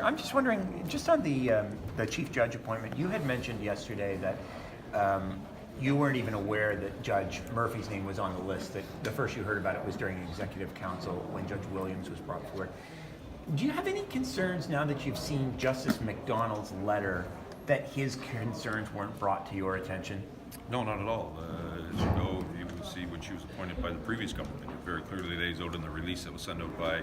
I'm just wondering, just on the chief judge appointment, you had mentioned yesterday that you weren't even aware that Judge Murphy's name was on the list, that the first you heard about it was during executive council when Judge Williams was brought forward. Do you have any concerns now that you've seen Justice McDonald's letter that his concerns weren't brought to your attention? No, not at all. As you know, you will see when she was appointed by the previous government, it very clearly lays out in the release that was sent out by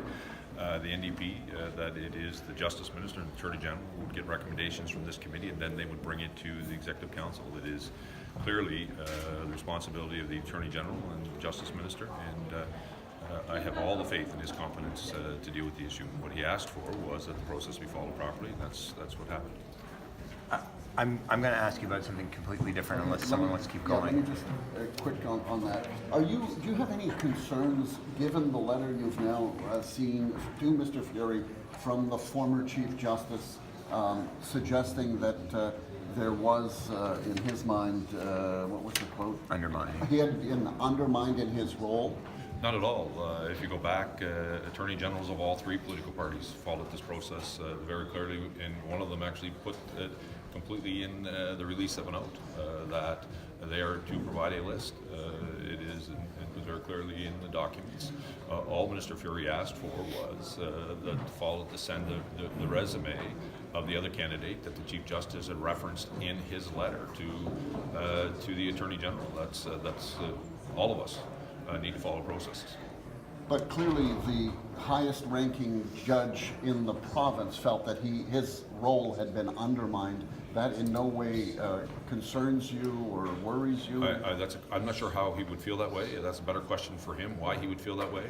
the NDP that it is the Justice Minister and the Attorney General who would get recommendations from this committee, and then they would bring it to the Executive Council. It is clearly the responsibility of the Attorney General and the Justice Minister, and I have all the faith in his competence to deal with the issue. What he asked for was that the process be followed properly, and that's what happened. I'm going to ask you about something completely different unless someone wants to keep going. Let me just quick on that. Do you have any concerns, given the letter you've now seen to Mr. Fury from the former Chief Justice, suggesting that there was, in his mind, what was the quote? Undermining. He had been undermined in his role? Not at all. If you go back, Attorney Generals of all three political parties followed this process very clearly, and one of them actually put it completely in the release that went out, that they are to provide a list. It was very clearly in the documents. All Minister Fury asked for was to send the resume of the other candidate that the Chief Justice had referenced in his letter to the Attorney General. That's all of us need to follow processes. But clearly the highest ranking judge in the province felt that his role had been undermined. That in no way concerns you or worries you? I'm not sure how he would feel that way. That's a better question for him, why he would feel that way.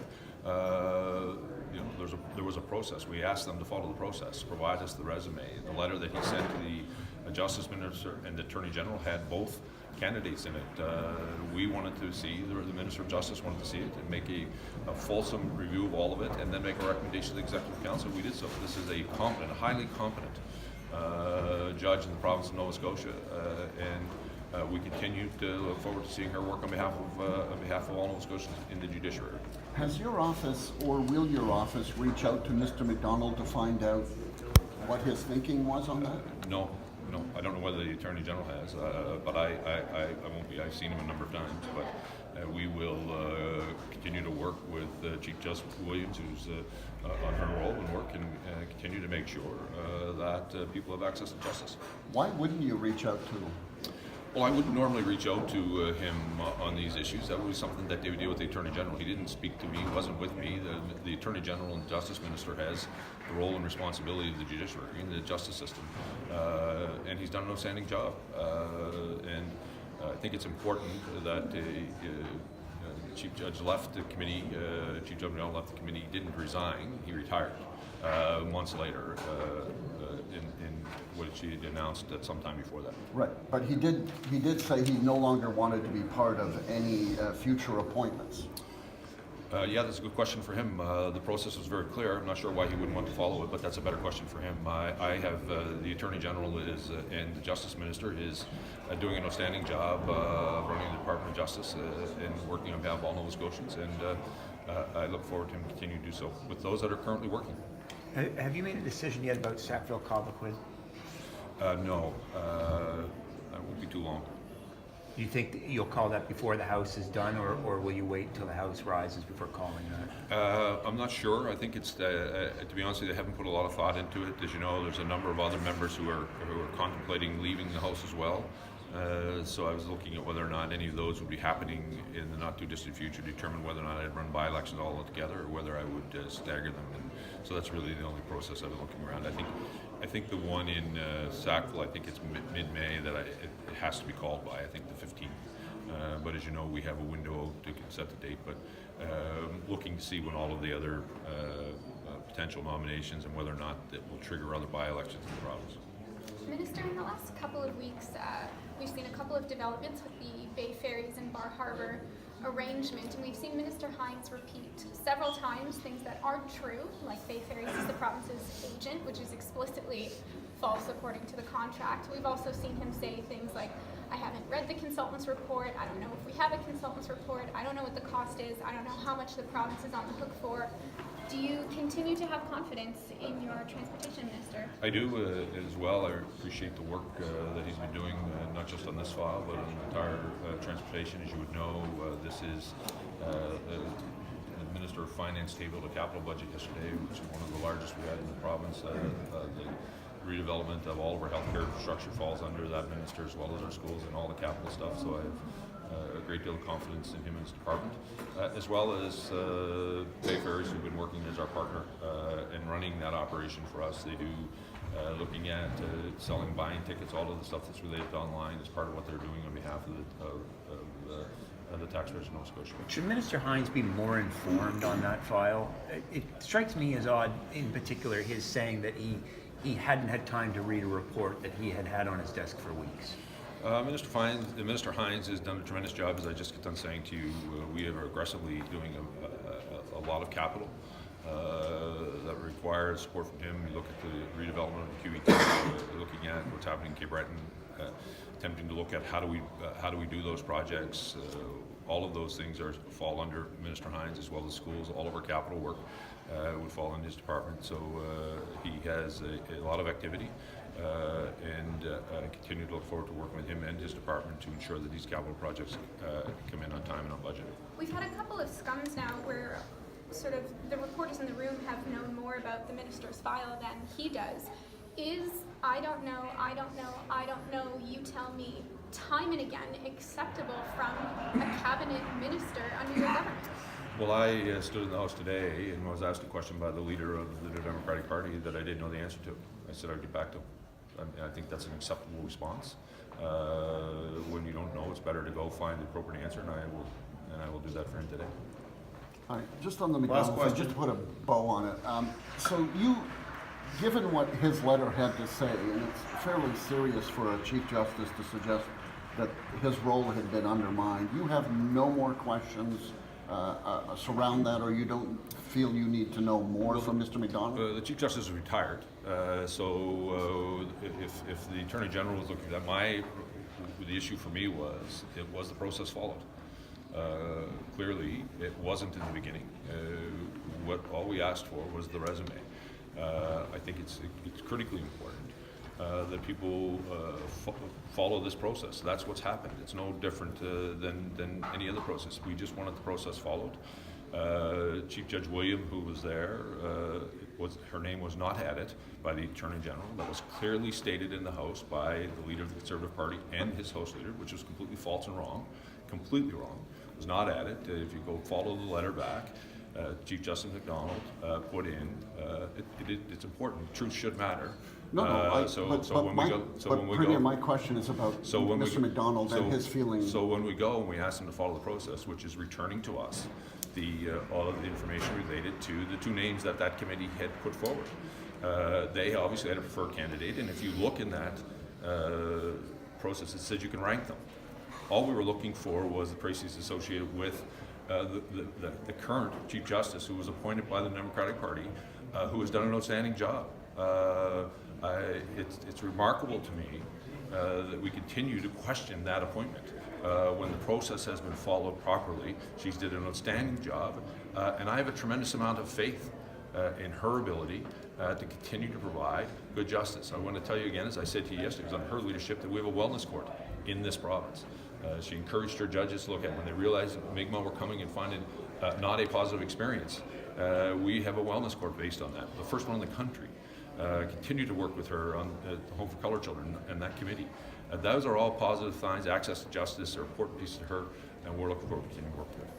There was a process. We asked them to follow the process, provide us the resume. The letter that he sent to the Justice Minister and the Attorney General had both candidates in it. We wanted to see, the Minister of Justice wanted to see it and make a fulsome review of all of it and then make a recommendation to the Executive Council. We did so. This is a highly competent judge in the province of Nova Scotia, and we continue to look forward to seeing her work on behalf of all Nova Scotians in the judiciary. Has your office, or will your office, reach out to Mr. McDonald to find out what his thinking was on that? No, I don't know whether the Attorney General has, but I won't be. I've seen him a number of times, but we will continue to work with Chief Justice Williams, who's on her role, and work and continue to make sure that people have access to justice. Why wouldn't you reach out to him? Well, I wouldn't normally reach out to him on these issues. That would be something that they would deal with the Attorney General. He didn't speak to me, he wasn't with me. The Attorney General and Justice Minister has the role and responsibility of the judiciary and the justice system. And he's done an outstanding job. And I think it's important that Chief Judge left the committee, Chief Judge McNeil left the committee, didn't resign, he retired months later in what she had announced at some time before that. Right, but he did say he no longer wanted to be part of any future appointments. Yeah, that's a good question for him. The process was very clear. I'm not sure why he wouldn't want to follow it, but that's a better question for him. I have the Attorney General and the Justice Minister is doing an outstanding job running the Department of Justice and working on behalf of all Nova Scotians, and I look forward to him continuing to do so with those that are currently working. Have you made a decision yet about Sackville-Cobequid? No, that won't be too long. Do you think that you'll call that before the House is done, or will you wait until the House rises before calling that? I'm not sure. I think it's, to be honest with you, they haven't put a lot of thought into it. As you know, there's a number of other members who are contemplating leaving the House as well. So I was looking at whether or not any of those would be happening in the not too distant future, determine whether or not I'd run by-elections all together or whether I would stagger them. And so that's really the only process I was looking around. I think the one in Sackville, I think it's mid-May that it has to be called by, I think the 15th. But as you know, we have a window to set the date, but looking to see when all of the other potential nominations and whether or not that will trigger other by-elections in the province. Minister, in the last couple of weeks, we've seen a couple of developments with the Bay Ferries and Bar Harbor arrangement, and we've seen Minister Hines repeat several times things that aren't true, like Bay Ferries is the province's agent, which is explicitly false according to the contract. We've also seen him say things like, I haven't read the consultant's report, I don't know if we have a consultant's report, I don't know what the cost is, I don't know how much the province is on the hook for. Do you continue to have confidence in your transportation minister? I do as well. I appreciate the work that he's been doing, not just on this file, but on the entire transportation. As you would know, this is the Minister of Finance tabled a capital budget yesterday, which is one of the largest we had in the province. The redevelopment of all of our healthcare infrastructure falls under that minister, as well as our schools and all the capital stuff. So I have a great deal of confidence in him and his department, as well as Bay Ferries, who've been working as our partner in running that operation for us. They do looking at selling, buying tickets, all of the stuff that's related to online is part of what they're doing on behalf of the taxpayers of Nova Scotia. Should Minister Hines be more informed on that file? It strikes me as odd, in particular, his saying that he hadn't had time to read a report that he had on his desk for weeks. Minister Hines has done a tremendous job, as I just got done saying to you. We are aggressively doing a lot of capital that requires support from him. We look at the redevelopment of the QE2, looking at what's happening in Cape Breton, attempting to look at how do we do those projects. All of those things fall under Minister Hines, as well as schools. All of our capital work would fall in his department. So he has a lot of activity, and I continue to look forward to working with him and his department to ensure that these capital projects come in on time and on budget. We've had a couple of scums now where sort of the reporters in the room have known more about the minister's file than he does. Is I don't know, you tell me, time and again acceptable from a cabinet minister under your government? Well, I stood in the House today and was asked a question by the leader of the Democratic Party that I didn't know the answer to. I said I'd get back to him. I think that's an acceptable response. When you don't know, it's better to go find the appropriate answer, and I will do that for him today. All right, just on the McNeil, just to put a bow on it. So you, given what his letter had to say, and it's fairly serious for a Chief Justice to suggest that his role had been undermined, you have no more questions surround that, or you don't feel you need to know more from Mr. McDonald? The Chief Justice is retired, so if the Attorney General was looking at that, the issue for me was the process followed. Clearly, it wasn't in the beginning. All we asked for was the resume. I think it's critically important that people follow this process. That's what's happened. It's no different than any other process. We just wanted the process followed. Chief Judge William, who was there, her name was not added by the Attorney General. That was clearly stated in the House by the leader of the Conservative Party and his House leader, which was completely false and wrong. Completely wrong. It was not added. If you go follow the letter back, Chief Justice McDonald put in. It's important. Truth should matter. My question is about Mr. McDonald and his feelings. So when we go and we ask them to follow the process, which is returning to us all of the information related to the two names that committee had put forward, they obviously had a preferred candidate, and if you look in that process, it says you can rank them. All we were looking for was the prices associated with the current Chief Justice, who was appointed by the Democratic Party, who has done an outstanding job. It's remarkable to me that we continue to question that appointment when the process has been followed properly. She's did an outstanding job, and I have a tremendous amount of faith in her ability to continue to provide good justice. I want to tell you again, as I said to you yesterday, it was on her leadership that we have a wellness court in this province. She encouraged her judges to look at when they realized that Mi'kmaq were coming and finding not a positive experience. We have a wellness court based on that, the first one in the country. Continue to work with her on the Home for Colored Children and that committee. Those are all positive signs. Access to justice are important pieces to her, and we're looking forward to continuing to work together.